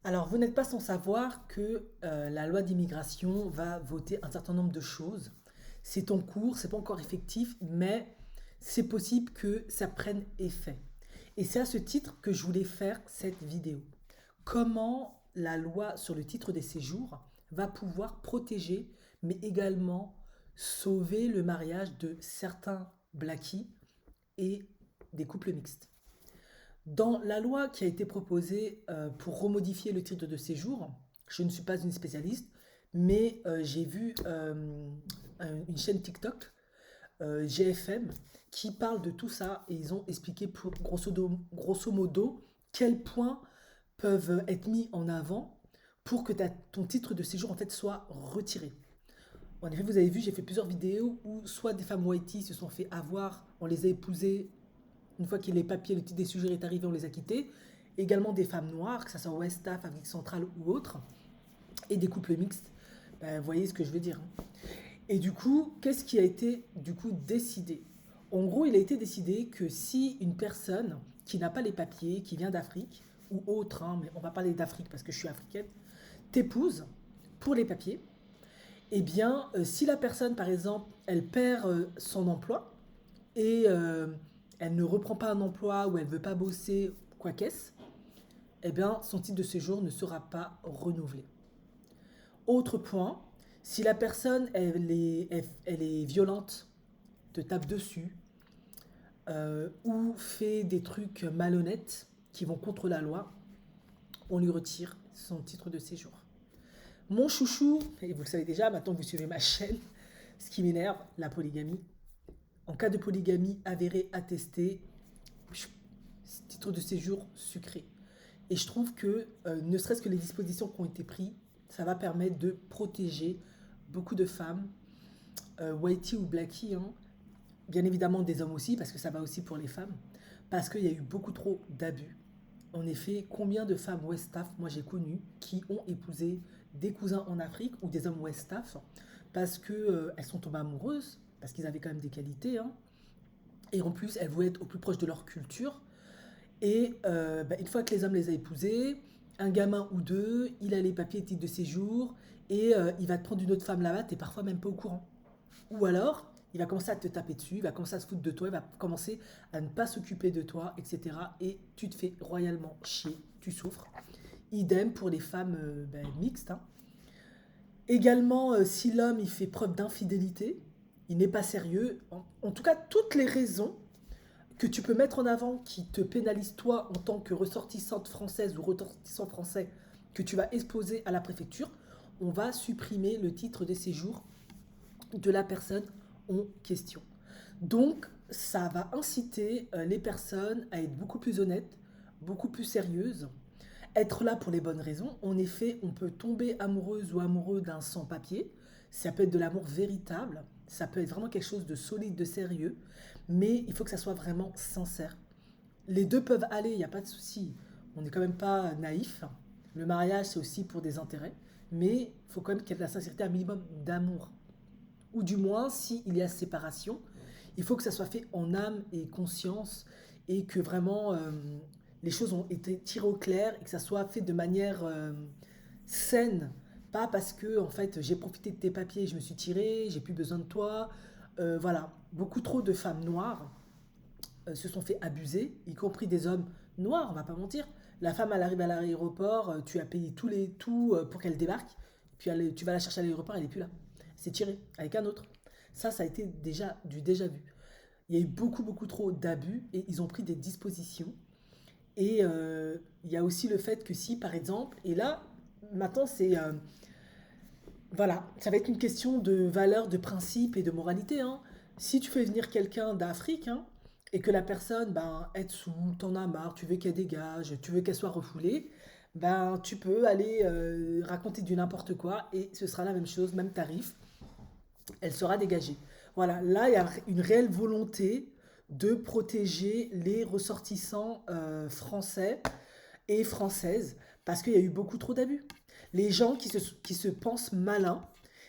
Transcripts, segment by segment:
Alors, vous n'êtes pas sans savoir que la loi d'immigration va voter un certain nombre de choses. C'est en cours, c'est pas encore effectif, mais c'est possible que ça prenne effet. Et c'est à ce titre que je voulais faire cette vidéo. Comment la loi sur le titre des séjours va pouvoir protéger, mais également sauver le mariage de certains blackies et des couples mixtes. Dans la loi qui a été proposée pour remodifier le titre de séjour, je ne suis pas une spécialiste, mais j'ai vu une chaîne TikTok, GFM, qui parle de tout ça et ils ont expliqué grosso modo quels points peuvent être mis en avant pour que ton titre de séjour en fait soit retiré. En effet, vous avez vu, j'ai fait plusieurs vidéos où soit des femmes whitey se sont fait avoir, on les a épousées une fois que les papiers, le titre des sujets est arrivé, on les a quittés. Également des femmes noires, que ce soit West Af, Afrique centrale ou autre, et des couples mixtes. Ben, vous voyez ce que je veux dire, hein. Et du coup, qu'est-ce qui a été du coup décidé? En gros, il a été décidé que si une personne qui n'a pas les papiers, qui vient d'Afrique, ou autre, hein, mais on va parler d'Afrique parce que je suis africaine, t'épouse pour les papiers, eh bien, si la personne, par exemple, elle perd son emploi, et elle ne reprend pas un emploi ou elle ne veut pas bosser, quoi qu'est-ce, eh bien, son titre de séjour ne sera pas renouvelé. Autre point, si la personne elle est violente, te tape dessus, ou fait des trucs malhonnêtes qui vont contre la loi, on lui retire son titre de séjour. Mon chouchou, et vous le savez déjà, maintenant que vous suivez ma chaîne, ce qui m'énerve, la polygamie. En cas de polygamie avérée, attestée, titre de séjour sucré. Et je trouve que, ne serait-ce que les dispositions qui ont été prises, ça va permettre de protéger beaucoup de femmes, whitey ou blackie, hein. Bien évidemment des hommes aussi, parce que ça va aussi pour les femmes, parce qu'il y a eu beaucoup trop d'abus. En effet, combien de femmes Westaf, moi j'ai connu, qui ont épousé des cousins en Afrique ou des hommes Westaf, parce que elles sont tombées amoureuses, parce qu'ils avaient quand même des qualités, hein, et en plus elles voulaient être au plus proche de leur culture. Et bah, une fois que les hommes les a épousés, un gamin ou deux, il a les papiers, titres de séjour, et il va te prendre une autre femme là-bas, t'es parfois même pas au courant. Ou alors, il va commencer à te taper dessus, il va commencer à se foutre de toi, il va commencer à ne pas s'occuper de toi, etc. Et tu te fais royalement chier, tu souffres. Idem pour les femmes ben, mixtes, hein. Également, si l'homme il fait preuve d'infidélité, il n'est pas sérieux, en tout cas toutes les raisons que tu peux mettre en avant qui te pénalise toi en tant que ressortissante française ou ressortissant français que tu vas exposer à la préfecture, on va supprimer le titre de séjour de la personne en question. Donc, ça va inciter les personnes à être beaucoup plus honnêtes, beaucoup plus sérieuses, être là pour les bonnes raisons. En effet, on peut tomber amoureuse ou amoureux d'un sans-papier. Ça peut être de l'amour véritable. Ça peut être vraiment quelque chose de solide, de sérieux. Mais il faut que ça soit vraiment sincère. Les deux peuvent aller, il n'y a pas de souci. On n'est quand même pas naïf. Le mariage, c'est aussi pour des intérêts. Mais il faut quand même qu'il y ait de la sincérité, un minimum d'amour. Ou du moins, s'il y a séparation, il faut que ça soit fait en âme et conscience et que vraiment les choses ont été tirées au clair et que ça soit fait de manière saine. Pas parce que en fait j'ai profité de tes papiers, je me suis tiré, j'ai plus besoin de toi. Voilà, beaucoup trop de femmes noires se sont fait abuser, y compris des hommes noirs, on va pas mentir. La femme, elle arrive à l'aéroport, tu as payé tout pour qu'elle débarque, puis tu vas la chercher à l'aéroport, elle est plus là. C'est tiré avec un autre. Ça a été déjà du déjà vu. Il y a eu beaucoup trop d'abus et ils ont pris des dispositions. Et il y a aussi le fait que si, par exemple, et là, maintenant, voilà, ça va être une question de valeur, de principe et de moralité, hein. Si tu fais venir quelqu'un d'Afrique, hein, et que la personne, ben, être sous, t'en as marre, tu veux qu'elle dégage, tu veux qu'elle soit refoulée, ben, tu peux aller raconter du n'importe quoi et ce sera la même chose, même tarif, elle sera dégagée. Voilà, là, il y a une réelle volonté de protéger les ressortissants français et françaises parce qu'il y a eu beaucoup trop d'abus. Les gens qui se pensent malins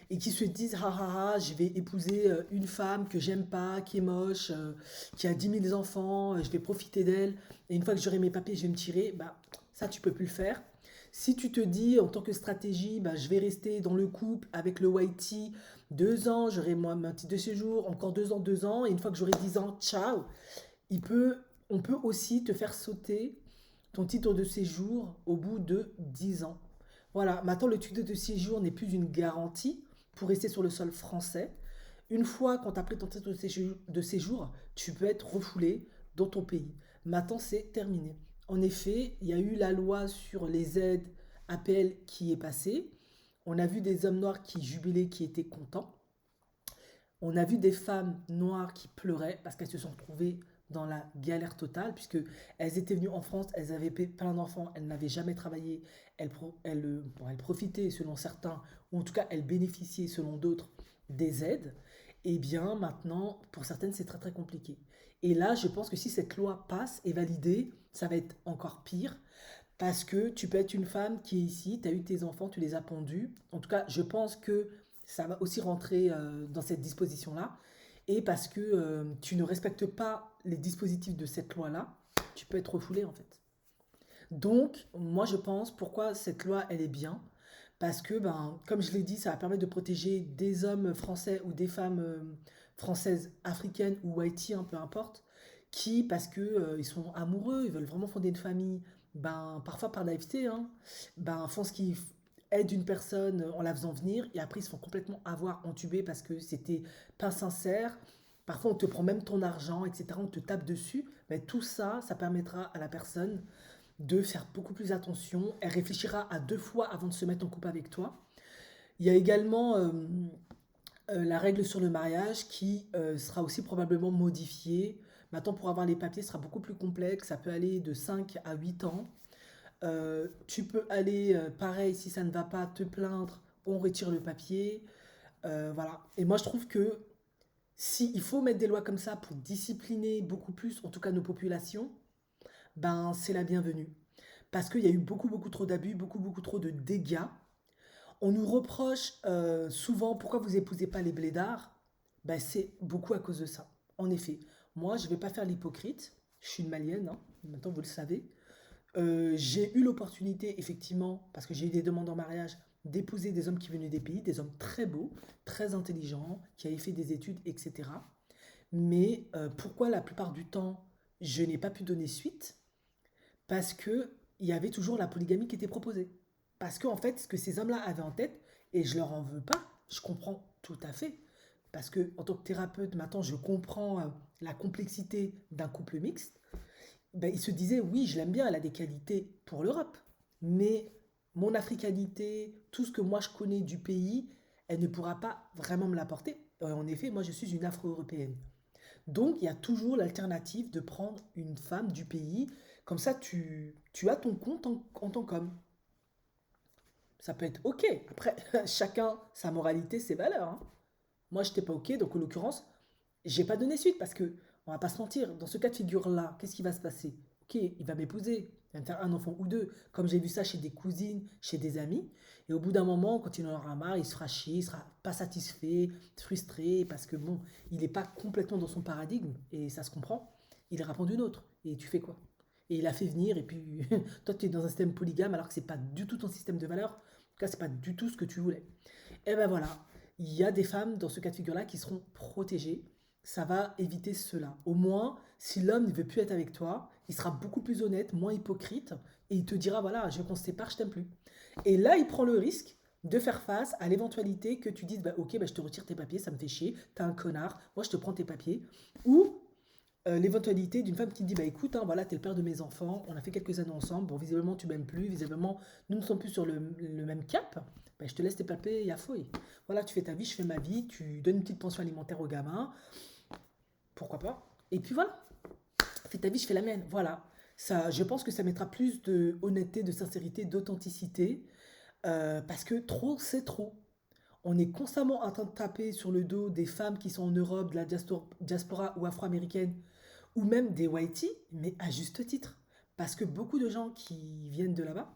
et qui se disent ah ah ah, je vais épouser une femme que j'aime pas, qui est moche, qui a 10 000 enfants, je vais profiter d'elle et une fois que j'aurai mes papiers, je vais me tirer, bah ça tu peux plus le faire. Si tu te dis en tant que stratégie, bah, je vais rester dans le couple avec le whitey 2 ans, j'aurai moi mon titre de séjour, encore 2 ans, et une fois que j'aurai 10 ans, ciao. Il peut, on peut aussi te faire sauter ton titre de séjour au bout de 10 ans. Voilà, maintenant le titre de séjour n'est plus une garantie pour rester sur le sol français. Une fois qu'on t'a pris ton titre de séjour, tu peux être refoulé dans ton pays. Maintenant, c'est terminé. En effet, il y a eu la loi sur les aides APL qui est passée. On a vu des hommes noirs qui jubilaient, qui étaient contents. On a vu des femmes noires qui pleuraient parce qu'elles se sont retrouvées dans la galère totale, puisque elles étaient venues en France, elles avaient plein d'enfants, elles n'avaient jamais travaillé, bon, elles profitaient selon certains, ou en tout cas elles bénéficiaient selon d'autres des aides. Et bien maintenant, pour certaines, c'est très très compliqué. Et là, je pense que si cette loi passe et validée, ça va être encore pire, parce que tu peux être une femme qui est ici, tu as eu tes enfants, tu les as pendus. En tout cas, je pense que ça va aussi rentrer dans cette disposition-là. Et parce que tu ne respectes pas les dispositifs de cette loi-là, tu peux être refoulé en fait. Donc, moi je pense pourquoi cette loi elle est bien. Parce que, ben, comme je l'ai dit, ça va permettre de protéger des hommes français ou des femmes françaises, africaines ou haïtiennes, peu importe, qui, parce que ils sont amoureux, ils veulent vraiment fonder une famille, ben, parfois par naïveté, hein, ben, font ce qu'ils aident une personne en la faisant venir et après ils se font complètement avoir, entubés parce que c'était pas sincère. Parfois on te prend même ton argent, etc. On te tape dessus. Mais tout ça, ça permettra à la personne de faire beaucoup plus attention. Elle réfléchira à 2 fois avant de se mettre en couple avec toi. Il y a également la règle sur le mariage qui sera aussi probablement modifiée. Maintenant, pour avoir les papiers, ce sera beaucoup plus complexe. Ça peut aller de 5 à 8 ans. Tu peux aller, pareil, si ça ne va pas, te plaindre, on retire le papier. Voilà. Et moi, je trouve que si il faut mettre des lois comme ça pour discipliner beaucoup plus, en tout cas nos populations, ben c'est la bienvenue. Parce qu'il y a eu beaucoup, beaucoup trop d'abus, beaucoup, beaucoup trop de dégâts. On nous reproche souvent pourquoi vous épousez pas les blédards. Ben, c'est beaucoup à cause de ça. En effet, moi, je ne vais pas faire l'hypocrite. Je suis une malienne, hein, maintenant vous le savez. J'ai eu l'opportunité, effectivement, parce que j'ai eu des demandes en mariage, d'épouser des hommes qui venaient des pays, des hommes très beaux, très intelligents, qui avaient fait des études, etc. Mais pourquoi la plupart du temps, je n'ai pas pu donner suite? Parce que il y avait toujours la polygamie qui était proposée. Parce qu'en fait, ce que ces hommes-là avaient en tête, et je leur en veux pas, je comprends tout à fait. Parce que en tant que thérapeute, maintenant, je comprends la complexité d'un couple mixte. Ben, ils se disaient, oui, je l'aime bien, elle a des qualités pour l'Europe. Mais mon africanité, tout ce que moi je connais du pays, elle ne pourra pas vraiment me l'apporter. En effet, moi, je suis une Afro-Européenne. Donc, il y a toujours l'alternative de prendre une femme du pays. Comme ça, tu as ton compte en tant qu'homme. Ça peut être OK. Après, chacun sa moralité, ses valeurs, hein. Moi, je n'étais pas OK. Donc, en l'occurrence, j'ai pas donné suite parce que, on va pas se mentir, dans ce cas de figure-là, qu'est-ce qui va se passer? Ok, il va m'épouser, il va me faire un enfant ou deux, comme j'ai vu ça chez des cousines, chez des amis. Et au bout d'un moment, quand il en aura marre, il se fera chier, il sera pas satisfait, frustré, parce que bon, il n'est pas complètement dans son paradigme, et ça se comprend. Il ira prendre une autre, et tu fais quoi? Et il a fait venir, et puis toi tu es dans un système polygame alors que c'est pas du tout ton système de valeurs. En tout cas, c'est pas du tout ce que tu voulais. Et ben voilà, il y a des femmes dans ce cas de figure-là qui seront protégées. Ça va éviter cela. Au moins, si l'homme ne veut plus être avec toi, il sera beaucoup plus honnête, moins hypocrite, et il te dira, voilà, je veux qu'on se sépare, je t'aime plus. Et là, il prend le risque de faire face à l'éventualité que tu dises, bah, ok, bah, je te retire tes papiers, ça me fait chier, t'es un connard, moi je te prends tes papiers. Ou l'éventualité d'une femme qui te dit, bah écoute, hein, voilà, t'es le père de mes enfants, on a fait quelques années ensemble, bon, visiblement tu m'aimes plus, visiblement nous ne sommes plus sur le même cap, bah, je te laisse tes papiers, y a fouille. Voilà, tu fais ta vie, je fais ma vie, tu donnes une petite pension alimentaire aux gamins, pourquoi pas? Et puis voilà, fais ta vie, je fais la mienne. Voilà. Ça, je pense que ça mettra plus de honnêteté, de sincérité, d'authenticité, parce que trop, c'est trop. On est constamment en train de taper sur le dos des femmes qui sont en Europe, de la diaspora ou afro-américaine, ou même des whiteys, mais à juste titre. Parce que beaucoup de gens qui viennent de là-bas,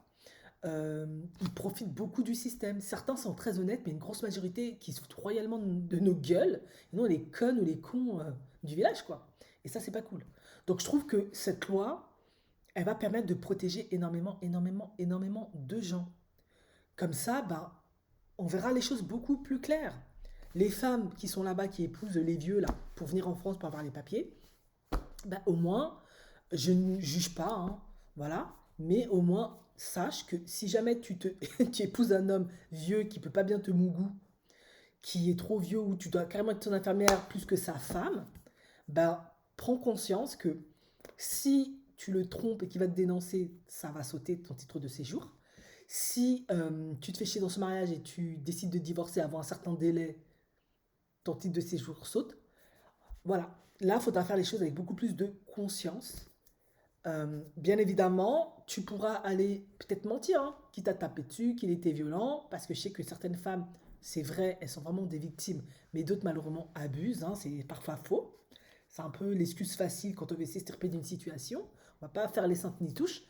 euh, ils profitent beaucoup du système. Certains sont très honnêtes, mais une grosse majorité qui se foutent royalement de nos gueules, et non les connes ou les cons du village, quoi. Et ça, c'est pas cool. Donc je trouve que cette loi, elle va permettre de protéger énormément, énormément, énormément de gens. Comme ça, ben, on verra les choses beaucoup plus claires. Les femmes qui sont là-bas, qui épousent les vieux là, pour venir en France pour avoir les papiers, ben, au moins, je ne juge pas, hein, voilà, mais au moins, sache que si jamais tu épouses un homme vieux qui peut pas bien te mougou, qui est trop vieux ou tu dois carrément être son infirmière plus que sa femme, ben, prends conscience que si tu le trompes et qu'il va te dénoncer, ça va sauter ton titre de séjour. Si tu te fais chier dans ce mariage et tu décides de divorcer avant un certain délai, ton titre de séjour saute. Voilà. Là, il faudra faire les choses avec beaucoup plus de conscience. Bien évidemment, tu pourras aller peut-être mentir, hein, qu'il t'a tapé dessus, qu'il était violent, parce que je sais que certaines femmes, c'est vrai, elles sont vraiment des victimes, mais d'autres malheureusement abusent, hein, c'est parfois faux. C'est un peu l'excuse facile quand on veut s'extirper d'une situation. On va pas faire les saintes ni touches.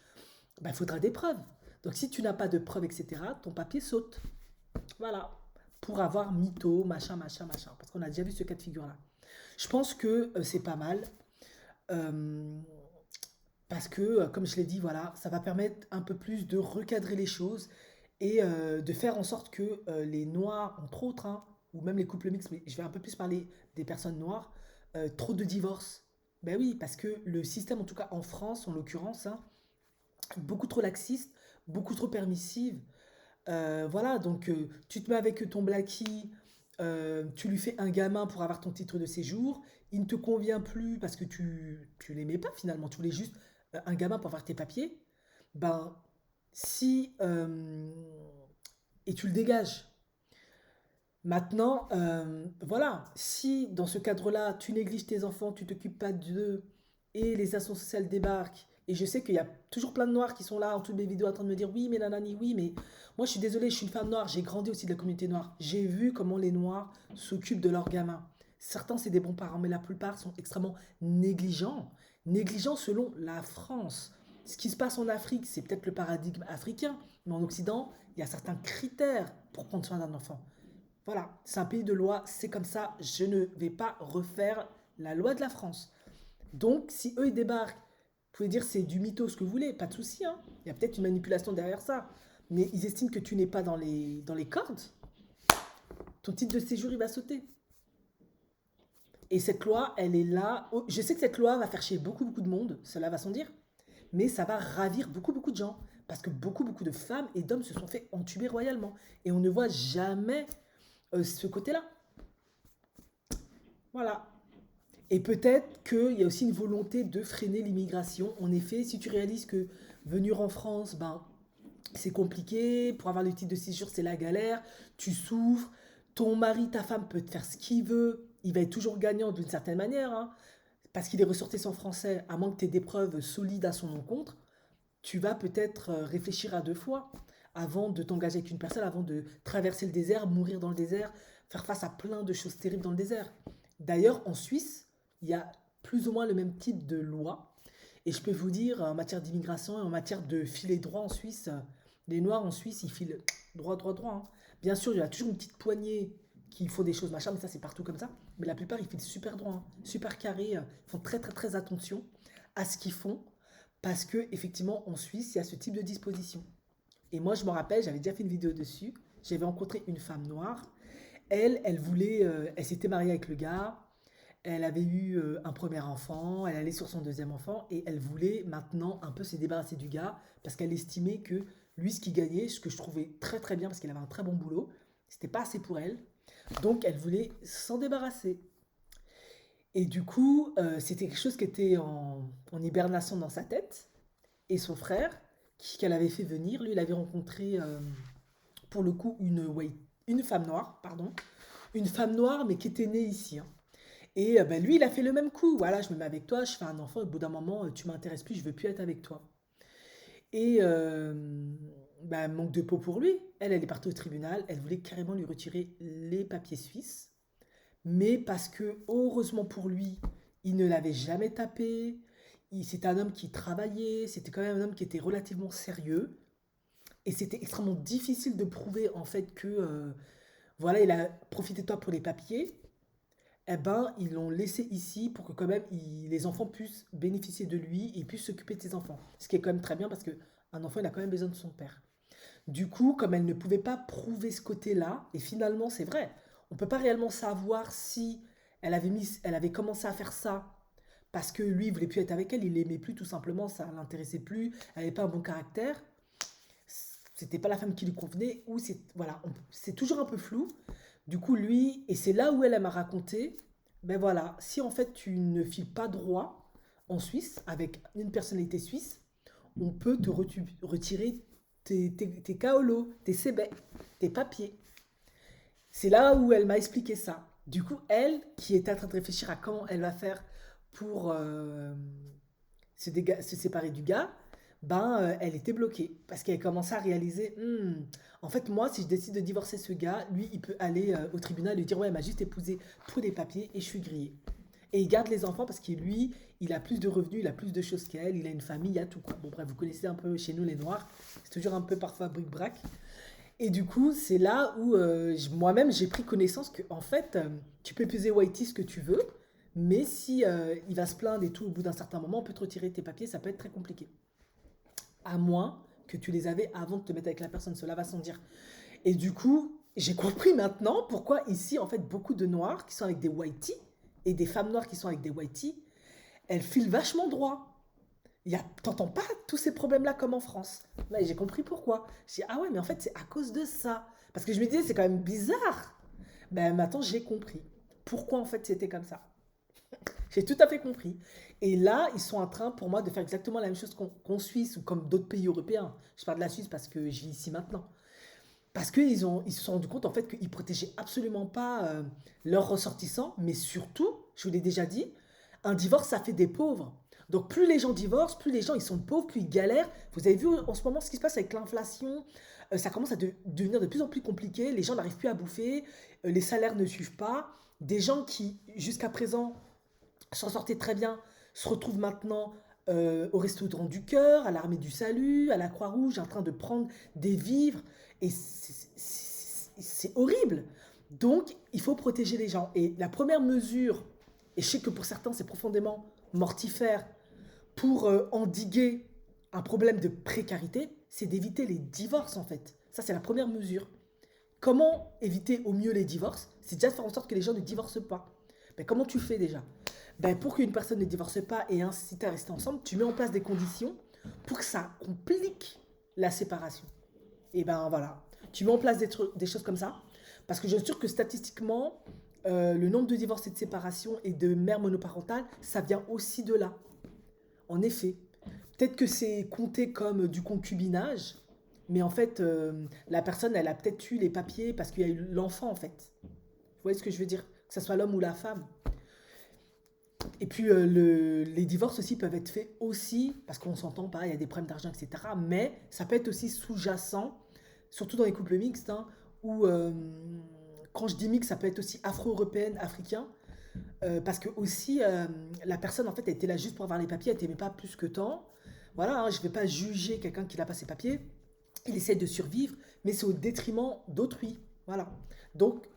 Ben, il faudra des preuves. Donc si tu n'as pas de preuves, etc., ton papier saute. Voilà. Pour avoir mytho, machin, machin, machin. Parce qu'on a déjà vu ce cas de figure-là. Je pense que c'est pas mal. Euh, Parce que, comme je l'ai dit, voilà, ça va permettre un peu plus de recadrer les choses et de faire en sorte que les Noirs, entre autres, hein, ou même les couples mixtes, mais je vais un peu plus parler des personnes noires, trop de divorces. Ben oui, parce que le système, en tout cas en France, en l'occurrence, hein, beaucoup trop laxiste, beaucoup trop permissive. Voilà, donc tu te mets avec ton blackie, tu lui fais un gamin pour avoir ton titre de séjour, il ne te convient plus parce que tu l'aimais pas finalement, tu voulais juste un gamin pour avoir tes papiers, ben si et tu le dégages. Maintenant, voilà, si dans ce cadre-là, tu négliges tes enfants, tu t'occupes pas d'eux et les associations sociales débarquent, et je sais qu'il y a toujours plein de noirs qui sont là en toutes mes vidéos en train de me dire oui, mais nanani, oui, mais moi je suis désolée, je suis une femme noire, j'ai grandi aussi de la communauté noire. J'ai vu comment les noirs s'occupent de leurs gamins. Certains, c'est des bons parents, mais la plupart sont extrêmement négligents. Négligents selon la France. Ce qui se passe en Afrique, c'est peut-être le paradigme africain, mais en Occident, il y a certains critères pour prendre soin d'un enfant. Voilà, c'est un pays de loi, c'est comme ça, je ne vais pas refaire la loi de la France. Donc, si eux ils débarquent, vous pouvez dire c'est du mytho ce que vous voulez, pas de souci, hein. Il y a peut-être une manipulation derrière ça. Mais ils estiment que tu n'es pas dans les cordes, ton titre de séjour il va sauter. Et cette loi, elle est là. Oh, je sais que cette loi va faire chier beaucoup, beaucoup de monde, cela va sans dire, mais ça va ravir beaucoup, beaucoup de gens. Parce que beaucoup, beaucoup de femmes et d'hommes se sont fait entuber royalement. Et on ne voit jamais ce côté-là. Voilà. Et peut-être qu'il y a aussi une volonté de freiner l'immigration. En effet, si tu réalises que venir en France, ben, c'est compliqué, pour avoir le titre de séjour, c'est la galère, tu souffres, ton mari, ta femme peut te faire ce qu'il veut, il va être toujours gagnant d'une certaine manière, hein, parce qu'il est ressortissant français, à moins que tu aies des preuves solides à son encontre, tu vas peut-être réfléchir à deux fois avant de t'engager avec une personne, avant de traverser le désert, mourir dans le désert, faire face à plein de choses terribles dans le désert. D'ailleurs, en Suisse, il y a plus ou moins le même type de loi. Et je peux vous dire, en matière d'immigration et en matière de filet droit en Suisse, les Noirs en Suisse, ils filent droit, droit, droit, hein. Bien sûr, il y a toujours une petite poignée qui font des choses machin, mais ça c'est partout comme ça. Mais la plupart, ils filent super droit, hein, super carré, ils font très, très, très attention à ce qu'ils font, parce que effectivement, en Suisse, il y a ce type de disposition. Et moi, je me rappelle, j'avais déjà fait une vidéo dessus. J'avais rencontré une femme noire. Elle voulait, elle s'était mariée avec le gars. Elle avait eu un premier enfant, elle allait sur son deuxième enfant et elle voulait maintenant un peu se débarrasser du gars parce qu'elle estimait que lui, ce qu'il gagnait, ce que je trouvais très très bien parce qu'il avait un très bon boulot, c'était pas assez pour elle. Donc elle voulait s'en débarrasser. Et du coup, c'était quelque chose qui était en hibernation dans sa tête. Et son frère, qu'elle avait fait venir, lui, il avait rencontré pour le coup une femme noire, pardon, une femme noire mais qui était née ici, hein. Et ben, lui, il a fait le même coup. Voilà, je me mets avec toi, je fais un enfant, au bout d'un moment, tu m'intéresses plus, je veux plus être avec toi. Et ben, manque de peau pour lui. Elle est partie au tribunal, elle voulait carrément lui retirer les papiers suisses. Mais parce que, heureusement pour lui, il ne l'avait jamais tapé. C'était un homme qui travaillait, c'était quand même un homme qui était relativement sérieux. Et c'était extrêmement difficile de prouver en fait que, voilà, il a profité de toi pour les papiers. eh ben, ils l'ont laissé ici pour que quand même les enfants puissent bénéficier de lui et puissent s'occuper de ses enfants. Ce qui est quand même très bien parce que un enfant, il a quand même besoin de son père. Du coup, comme elle ne pouvait pas prouver ce côté-là, et finalement, c'est vrai, on ne peut pas réellement savoir si elle avait commencé à faire ça parce que lui, il voulait plus être avec elle, il l'aimait plus, tout simplement, ça l'intéressait plus, elle n'avait pas un bon caractère, c'était pas la femme qui lui convenait, ou c'est, voilà, c'est toujours un peu flou. Du coup, lui, et c'est là où elle m'a raconté, ben voilà, si en fait tu ne files pas droit en Suisse, avec une personnalité suisse, on peut te retirer tes kaolos, tes sébets, tes papiers. C'est là où elle m'a expliqué ça. Du coup, elle, qui était en train de réfléchir à comment elle va faire pour se séparer du gars, ben, elle était bloquée. Parce qu'elle commençait à réaliser, en fait, moi, si je décide de divorcer ce gars, lui, il peut aller au tribunal et lui dire, ouais, elle m'a juste épousé pour des papiers et je suis grillée. Et il garde les enfants parce que lui, il a plus de revenus, il a plus de choses qu'elle, il a une famille, il y a tout, quoi. Bon, bref, vous connaissez un peu chez nous les Noirs, c'est toujours un peu parfois bric-brac. Et du coup, c'est là où moi-même j'ai pris connaissance que en fait, tu peux épouser Whitey ce que tu veux, mais si il va se plaindre et tout au bout d'un certain moment, on peut te retirer tes papiers, ça peut être très compliqué. À moins que tu les avais avant de te mettre avec la personne, cela va sans dire. Et du coup, j'ai compris maintenant pourquoi ici, en fait, beaucoup de noirs qui sont avec des Whitey et des femmes noires qui sont avec des Whitey, elles filent vachement droit. T'entends pas tous ces problèmes-là comme en France. Là, j'ai compris pourquoi. J'ai dit, ah ouais, mais en fait, c'est à cause de ça. Parce que je me disais, c'est quand même bizarre. Ben maintenant, j'ai compris. Pourquoi en fait c'était comme ça. J'ai tout à fait compris. Et là, ils sont en train, pour moi, de faire exactement la même chose qu'en Suisse ou comme d'autres pays européens. Je parle de la Suisse parce que je vis ici maintenant. Parce ils se sont rendus compte en fait qu'ils protégeaient absolument pas leurs ressortissants, mais surtout, je vous l'ai déjà dit, un divorce ça fait des pauvres. Donc plus les gens divorcent, plus les gens ils sont pauvres, plus ils galèrent. Vous avez vu en ce moment ce qui se passe avec l'inflation, ça commence à devenir de plus en plus compliqué. Les gens n'arrivent plus à bouffer, les salaires ne suivent pas. Des gens qui jusqu'à présent s'en sortaient très bien se retrouvent maintenant au restaurant du cœur, à l'armée du salut, à la Croix-Rouge, en train de prendre des vivres. Et c'est horrible. Donc, il faut protéger les gens. Et la première mesure, et je sais que pour certains, c'est profondément mortifère, pour endiguer un problème de précarité, c'est d'éviter les divorces, en fait. Ça, c'est la première mesure. Comment éviter au mieux les divorces? C'est déjà de faire en sorte que les gens ne divorcent pas. Ben, comment tu fais déjà? Ben, pour qu'une personne ne divorce pas et incite à rester ensemble, tu mets en place des conditions pour que ça complique la séparation. Et ben voilà, tu mets en place des choses comme ça. Parce que je suis sûre que statistiquement, le nombre de divorces et de séparations et de mères monoparentales, ça vient aussi de là. En effet, peut-être que c'est compté comme du concubinage, mais en fait, la personne, elle a peut-être eu les papiers parce qu'il y a eu l'enfant, en fait. Vous voyez ce que je veux dire? Que ce soit l'homme ou la femme. Et puis, les divorces aussi peuvent être faits aussi, parce qu'on s'entend pas, il y a des problèmes d'argent, etc. Mais ça peut être aussi sous-jacent, surtout dans les couples mixtes, hein, où, quand je dis mixte, ça peut être aussi afro-européenne, africain, parce que aussi, la personne, en fait, elle était là juste pour avoir les papiers, elle t'aimait pas plus que tant. Voilà, hein, je ne vais pas juger quelqu'un qui n'a pas ses papiers. Il essaie de survivre, mais c'est au détriment d'autrui. Voilà. Donc,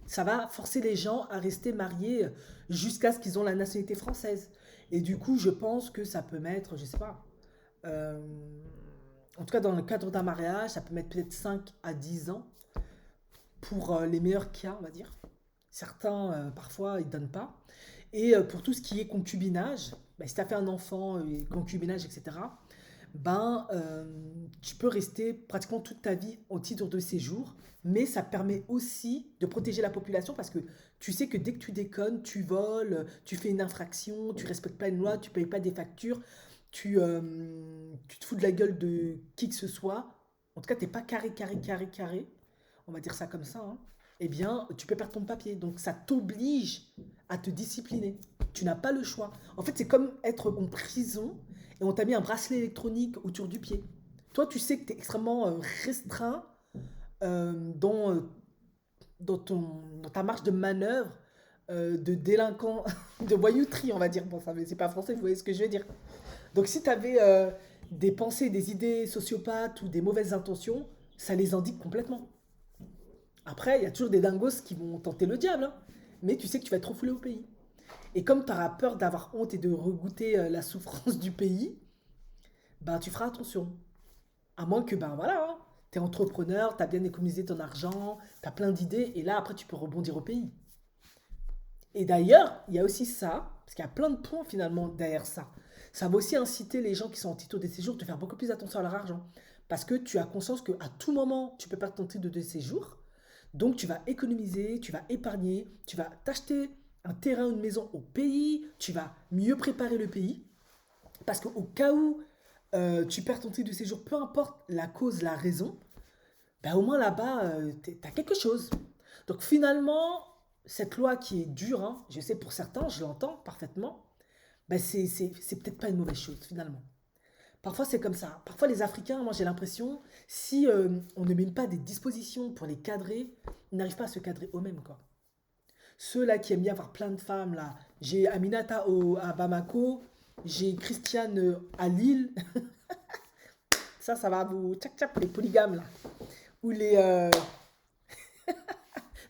ça va forcer les gens à rester mariés jusqu'à ce qu'ils ont la nationalité française. Et du coup, je pense que ça peut mettre, je sais pas, euh, en tout cas dans le cadre d'un mariage, ça peut mettre peut-être 5 à 10 ans pour les meilleurs cas, on va dire. Certains, parfois, ils ne donnent pas. Et pour tout ce qui est concubinage, bah, si tu as fait un enfant, concubinage, etc., ben, tu peux rester pratiquement toute ta vie au titre de séjour, mais ça permet aussi de protéger la population parce que tu sais que dès que tu déconnes, tu voles, tu fais une infraction, tu respectes pas une loi, tu payes pas des factures, tu te fous de la gueule de qui que ce soit, en tout cas, tu n'es pas carré, on va dire ça comme ça, hein, eh bien, tu peux perdre ton papier. Donc, ça t'oblige à te discipliner. Tu n'as pas le choix. En fait, c'est comme être en prison et on t'a mis un bracelet électronique autour du pied. Toi, tu sais que tu es extrêmement restreint dans, dans ta marge de manœuvre de délinquant, de voyouterie, on va dire. Bon, ça, c'est pas français, vous voyez ce que je veux dire. Donc, si tu avais des pensées, des idées sociopathes ou des mauvaises intentions, ça les indique complètement. Après, il y a toujours des dingos qui vont tenter le diable, hein. mais tu sais que tu vas être refoulé au pays. Et comme tu auras peur d'avoir honte et de regoûter la souffrance du pays, ben tu feras attention. À moins que, ben voilà, tu es entrepreneur, tu as bien économisé ton argent, tu as plein d'idées, et là, après, tu peux rebondir au pays. Et d'ailleurs, il y a aussi ça, parce qu'il y a plein de points finalement derrière ça. Ça va aussi inciter les gens qui sont en titre de séjour de faire beaucoup plus attention à leur argent. Parce que tu as conscience qu'à tout moment, tu peux perdre ton titre de séjour. Donc, tu vas économiser, tu vas épargner, tu vas t'acheter un terrain, une maison au pays, tu vas mieux préparer le pays. Parce qu'au cas où tu perds ton titre de séjour, peu importe la cause, la raison, ben au moins là-bas, tu as quelque chose. Donc finalement, cette loi qui est dure, hein, je sais pour certains, je l'entends parfaitement, ben c'est peut-être pas une mauvaise chose finalement. Parfois c'est comme ça. Parfois les Africains, moi j'ai l'impression, si on ne met pas des dispositions pour les cadrer, ils n'arrivent pas à se cadrer eux-mêmes, quoi. Ceux-là qui aiment bien avoir plein de femmes, là, j'ai Aminata à Bamako, j'ai Christiane à Lille, ça va vous tchac tchac pour les polygames, là. Ou les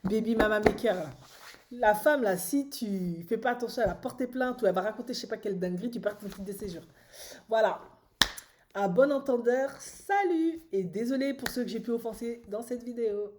baby mama maker, là. La femme, là, si tu fais pas attention, elle va porter plainte ou elle va raconter je sais pas quelle dinguerie, tu perds ton titre de séjour. Voilà. À bon entendeur, salut. Et désolé pour ceux que j'ai pu offenser dans cette vidéo.